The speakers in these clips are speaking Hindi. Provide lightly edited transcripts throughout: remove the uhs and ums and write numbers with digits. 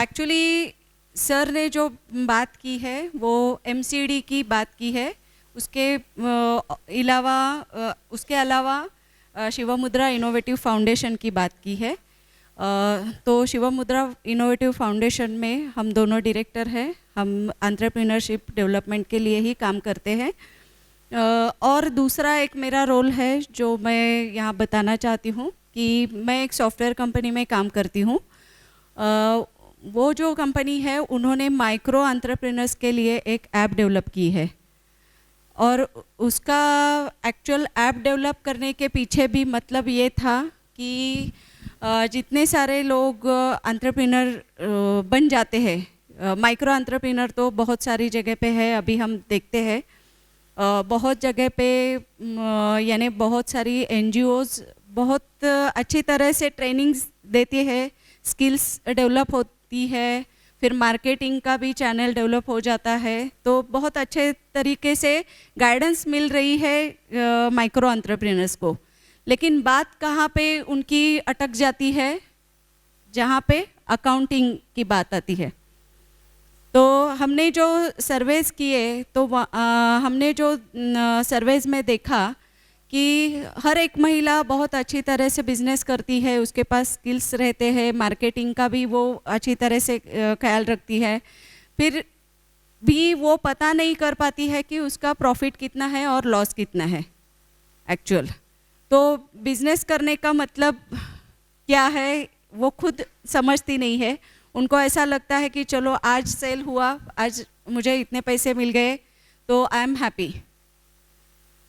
एक्चुअली सर ने जो बात की है वो एमसीडी की बात की है, उसके अलावा शिवमुद्रा इनोवेटिव फाउंडेशन की बात की है। तो शिवमुद्रा इनोवेटिव फाउंडेशन में हम दोनों डायरेक्टर हैं। हम एंटरप्रेन्योरशिप डेवलपमेंट के लिए ही काम करते हैं। और दूसरा एक मेरा रोल है जो मैं यहाँ बताना चाहती हूँ कि मैं एक सॉफ्टवेयर कंपनी में काम करती हूँ। वो जो कंपनी है उन्होंने माइक्रो एंटरप्रेन्योर्स के लिए एक ऐप डेवलप की है, और उसका एक्चुअल ऐप डेवलप करने के पीछे भी मतलब ये था कि जितने सारे लोग एंटरप्रेन्योर बन जाते हैं, माइक्रो एंटरप्रेन्योर तो बहुत सारी जगह पे है, अभी हम देखते हैं बहुत जगह पे, यानी बहुत सारी एनजीओज बहुत अच्छी तरह से ट्रेनिंग्स देती है, स्किल्स डेवलप होती है, फिर मार्केटिंग का भी चैनल डेवलप हो जाता है, तो बहुत अच्छे तरीके से गाइडेंस मिल रही है माइक्रो एंटरप्रेन्योर्स को। लेकिन बात कहाँ पे उनकी अटक जाती है, जहाँ पे अकाउंटिंग की बात आती है। तो हमने जो सर्वेज किए तो हमने जो सर्वेज में देखा कि हर एक महिला बहुत अच्छी तरह से बिजनेस करती है, उसके पास स्किल्स रहते हैं, मार्केटिंग का भी वो अच्छी तरह से ख्याल रखती है, फिर भी वो पता नहीं कर पाती है कि उसका प्रॉफिट कितना है और लॉस कितना है एक्चुअल। तो बिजनेस करने का मतलब क्या है वो खुद समझती नहीं है। उनको ऐसा लगता है कि चलो आज सेल हुआ, आज मुझे इतने पैसे मिल गए तो I am happy,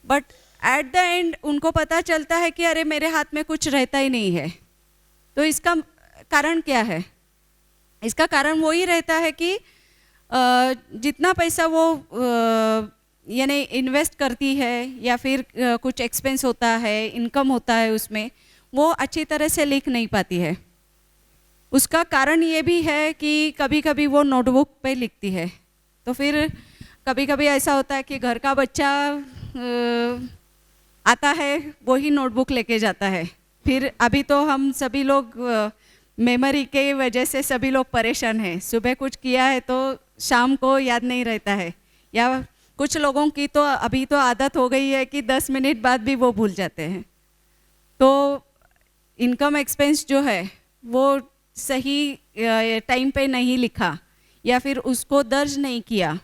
but at the end उनको पता चलता है कि अरे मेरे हाथ में कुछ रहता ही नहीं है। तो इसका कारण क्या है? इसका कारण वो ही रहता है कि जितना पैसा वो यानी इन्वेस्ट करती है या फिर कुछ एक्सपेंस होता है, इनकम होता है, उसमें वो अच्छी तरह से लिख नहीं पाती है। उसका कारण ये भी है कि कभी कभी वो नोटबुक पे लिखती है, तो फिर कभी कभी ऐसा होता है कि घर का बच्चा आता है, वो ही नोटबुक लेके जाता है। फिर अभी तो हम सभी लोग मेमोरी के वजह से सभी लोग परेशान हैं, सुबह कुछ किया है तो शाम को याद नहीं रहता है, या कुछ लोगों की तो अभी तो आदत हो गई है कि 10 मिनट बाद भी वो भूल जाते हैं। तो इनकम एक्सपेंस जो है वो सही टाइम पे नहीं लिखा या फिर उसको दर्ज नहीं किया,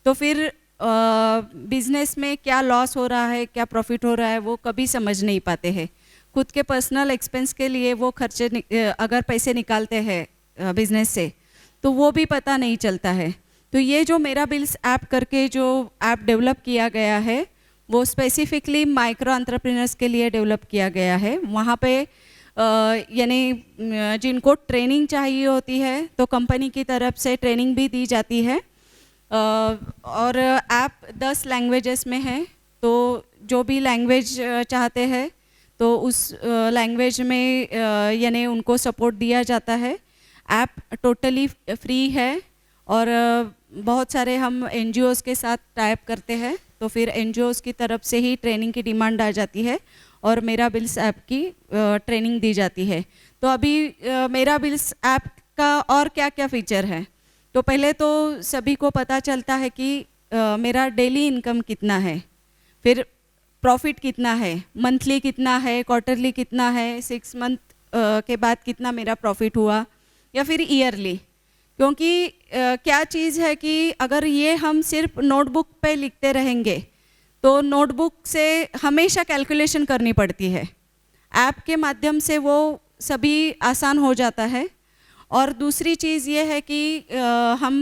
तो फिर बिजनेस में क्या लॉस हो रहा है, क्या प्रॉफिट हो रहा है, वो कभी समझ नहीं पाते हैं। खुद के पर्सनल एक्सपेंस के लिए वो खर्चे अगर पैसे निकालते हैं बिजनेस से, तो वो भी पता नहीं चलता है। तो ये जो मेरा बिल्स ऐप करके जो ऐप डेवलप किया गया है वो स्पेसिफिकली माइक्रो एंटरप्रेन्योर्स के लिए डेवलप किया गया है। वहाँ पे यानी जिनको ट्रेनिंग चाहिए होती है तो कंपनी की तरफ से ट्रेनिंग भी दी जाती है, और ऐप 10 लैंग्वेजेस में है। तो जो भी लैंग्वेज चाहते हैं तो उस लैंग्वेज में यानी उनको सपोर्ट दिया जाता है। ऐप टोटली फ्री है, और बहुत सारे हम एनजीओज़ के साथ टाइप करते हैं, तो फिर एनजीओज़ की तरफ से ही ट्रेनिंग की डिमांड आ जाती है और मेरा बिल्स ऐप की ट्रेनिंग दी जाती है। तो अभी मेरा बिल्स ऐप का और क्या क्या फीचर है, तो पहले तो सभी को पता चलता है कि मेरा डेली इनकम कितना है, फिर प्रॉफिट कितना है, मंथली कितना है, क्वार्टरली कितना है, 6 मंथ के बाद कितना मेरा प्रॉफिट हुआ, या फिर ईयरली। क्योंकि क्या चीज़ है कि अगर ये हम सिर्फ नोटबुक पे लिखते रहेंगे तो नोटबुक से हमेशा कैलकुलेशन करनी पड़ती है। ऐप के माध्यम से वो सभी आसान हो जाता है। और दूसरी चीज़ ये है कि हम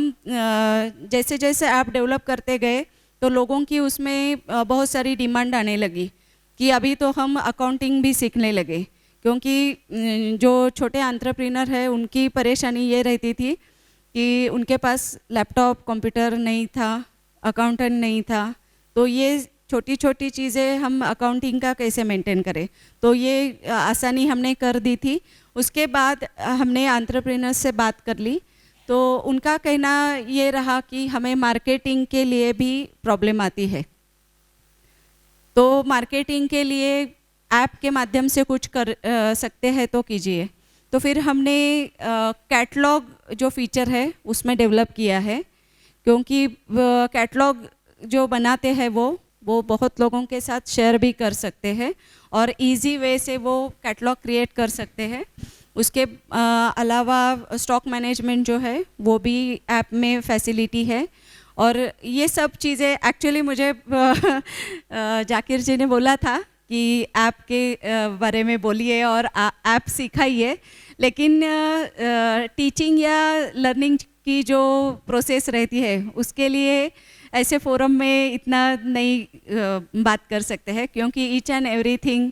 जैसे जैसे ऐप डेवलप करते गए तो लोगों की उसमें बहुत सारी डिमांड आने लगी कि अभी तो हम अकाउंटिंग भी सीखने लगे, क्योंकि जो छोटे एंटरप्रेन्योर है उनकी परेशानी ये रहती थी कि उनके पास लैपटॉप कंप्यूटर नहीं था, अकाउंटेंट नहीं था, तो ये छोटी छोटी चीज़ें हम अकाउंटिंग का कैसे मेंटेन करें, तो ये आसानी हमने कर दी थी। उसके बाद हमने एंटरप्रेन्योर्स से बात कर ली, तो उनका कहना ये रहा कि हमें मार्केटिंग के लिए भी प्रॉब्लम आती है, तो मार्केटिंग के लिए ऐप के माध्यम से कुछ कर सकते हैं तो कीजिए। तो फिर हमने कैटलॉग जो फीचर है उसमें डेवलप किया है, क्योंकि कैटलॉग जो बनाते हैं वो बहुत लोगों के साथ शेयर भी कर सकते हैं और इजी वे से वो कैटलॉग क्रिएट कर सकते हैं। उसके अलावा स्टॉक मैनेजमेंट जो है वो भी ऐप में फैसिलिटी है। और ये सब चीज़ें एक्चुअली मुझे जाकिर जी ने बोला था कि ऐप के बारे में बोलिए और ऐप सिखाइए, लेकिन टीचिंग या लर्निंग की जो प्रोसेस रहती है उसके लिए ऐसे फोरम में इतना नहीं बात कर सकते हैं, क्योंकि ईच एंड एवरीथिंग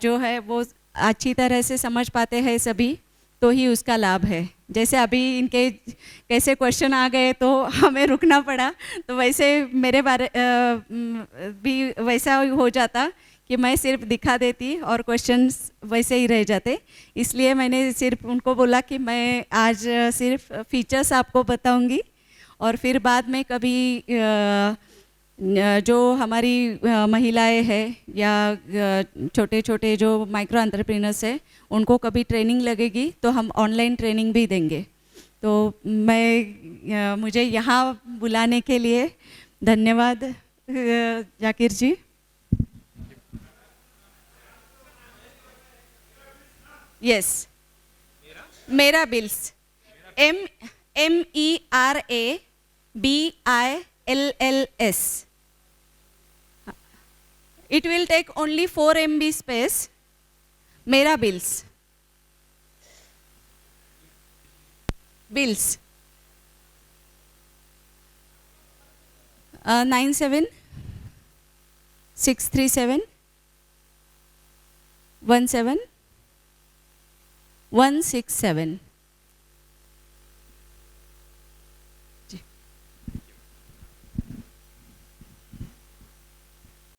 जो है वो अच्छी तरह से समझ पाते हैं सभी, तो ही उसका लाभ है। जैसे अभी इनके कैसे क्वेश्चन आ गए तो हमें रुकना पड़ा, तो वैसे मेरे बारे भी वैसा हो जाता कि मैं सिर्फ दिखा देती और क्वेश्चंस वैसे ही रह जाते। इसलिए मैंने सिर्फ उनको बोला कि मैं आज सिर्फ फीचर्स आपको बताऊंगी और फिर बाद में कभी जो हमारी महिलाएं हैं या छोटे छोटे जो माइक्रो एंटरप्रेन्योर्स हैं उनको कभी ट्रेनिंग लगेगी तो हम ऑनलाइन ट्रेनिंग भी देंगे। तो मैं मुझे यहाँ बुलाने के लिए धन्यवाद जाकिर जी। यस, मेरा bills, MERABILLS। It will take only 4 MB space. मेरा बिल्स, बिल्स 9763717167